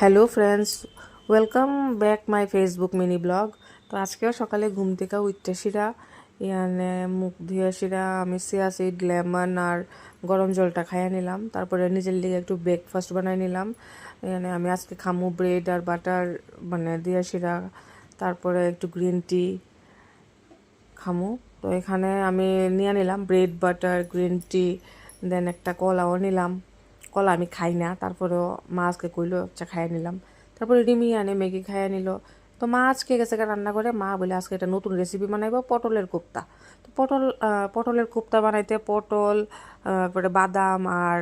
Hello friends, welcome back my Facebook mini blog. তো আজকেও সকালে ঘুম থেকে উঠতে শিরা ইয়ানে মুখ ধুয়ে শিরা আমি সিয়াসিড লেমন আর গরম জলটা খাইয়ে নিলাম। তারপরে নিজের লিগে একটু ব্রেকফাস্ট বানাই নিলাম। এখানে আমি আজকে খামু ব্রেড আর বাটার মানে দিয়ে শিরা, তারপরে একটু গ্রিন টি খামু। তো এখানে আমি নিয়ে নিলাম ব্রেড বাটার গ্রিন টি, দেন একটা কলাও নিলাম। কলা আমি খাই না, তারপরেও মা আজকে কইলো আচ্ছা খাইয়ে নিলাম। তারপরে রিমি আনে ম্যাগি খাইয়ে নিল। তো মা আজকে গেছে রান্না করে, মা বলে আজকে একটা নতুন রেসিপি বানাইবো পটলের কোপ্তা। তো পটলের কোপ্তা বানাইতে পটল, তারপরে বাদাম আর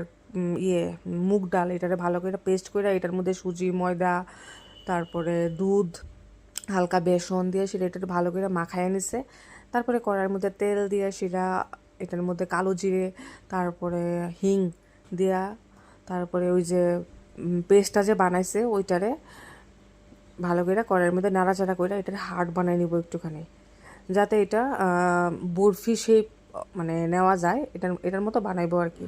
মুগ ডাল এটারে ভালো করে পেস্ট করে এটার মধ্যে সুজি ময়দা তারপরে দুধ হালকা বেসন দিয়ে সেটা এটা ভালো করে মাখায় নিছে। তারপরে কড়াইয়ের মধ্যে তেল দিয়ে সেটা এটার মধ্যে কালো জিরে তারপরে হিং দিয়া, তারপরে ওই যে পেস্টটা যে বানাইছে ওইটারে ভালো করে কড়াইয়ের মধ্যে নাড়াচাড়া করে এটার হার্ড বানাই নিব একটুখানি, যাতে এটা বরফি শেপ মানে নেওয়া যায়, এটার মতো বানাইবো আর কি।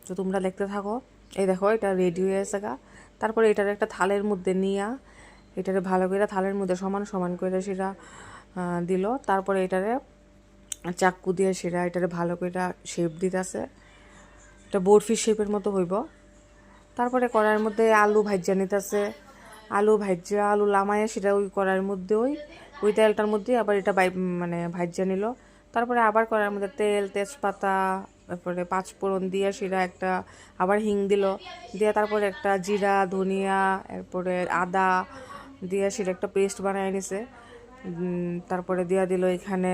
তো তোমরা দেখতে থাকো। এই দেখো এটা রেডি হয়ে গেছে গা। তারপরে এটার একটা থালের মধ্যে নিয়া এটারে ভালো করে থালের মধ্যে সমান সমান করে সেটা দিল। তারপরে এটারে চাক্কু দিয়ে সেটা এটারে ভালো করে শেপ দিতেছে, এটা বরফি শেপের মতো হইব। তারপরে কড়াইয়ের মধ্যে আলু ভাজ্যা নিতেছে, আলু লামাইয়া সেটা ওই কড়াইয়ের মধ্যে ওই তেলটার মধ্যে আবার এটা মানে ভাজ্যা নিল। তারপরে আবার কড়াইয়ের মধ্যে তেল তেজপাতা তারপরে পাঁচফোড়ন দিয়ে সেটা একটা আবার হিং দিল, দিয়ে তারপরে একটা জিরা ধনিয়া এরপরে আদা দিয়ে সেটা একটা পেস্ট বানিয়ে নিছে। তারপরে দিয়া দিল এখানে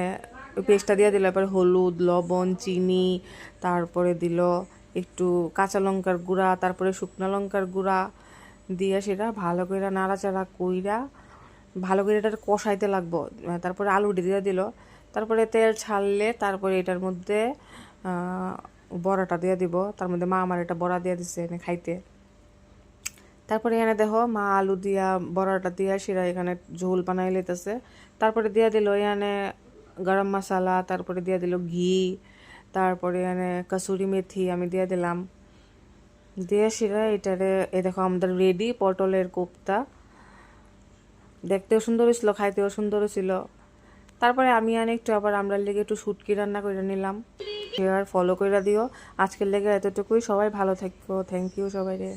ওই পেস্টটা দিয়ে দিল, এবার হলুদ লবণ চিনি, তারপরে দিল একটু কাঁচা লঙ্কার গুঁড়া তারপরে শুকনো লঙ্কার গুঁড়া দিয়ে সেটা ভালো করে নাড়াচাড়া কইরা ভালো করে এটা কষাইতে লাগবো। তারপরে আলু দিয়ে দিল, তারপরে তেল ছাড়লে তারপরে এটার মধ্যে বড়াটা দিয়ে দিব। তার মধ্যে মা আমার এটা বড়া দিয়ে দিছে এনে খাইতে। তারপরে এখানে দেখো মা আলু দিয়া বড়াটা দিয়া সেরা এখানে ঝোল বানাই লইতেছে। তারপরে দিয়া দিল এখানে গরম মশলা, তারপরে দিয়া দিল ঘি, তারপরে এখানে কসুরি মেথি আমি দিয়ে দিলাম। দিয়ে সেরা এটারে এ দেখো আমাদের রেডি পটলের কোপ্তা। দেখতেও সুন্দর ছিল, খাইতেও সুন্দর ছিল। তারপরে আমি একটু আবার আমরা লেগে একটু শুটকি রান্না করে নিলাম। শেয়ার ফলো করে দিও। আজকের লেগে এতটুকুই, সবাই ভালো থাকো, থ্যাংক ইউ সবাই রে।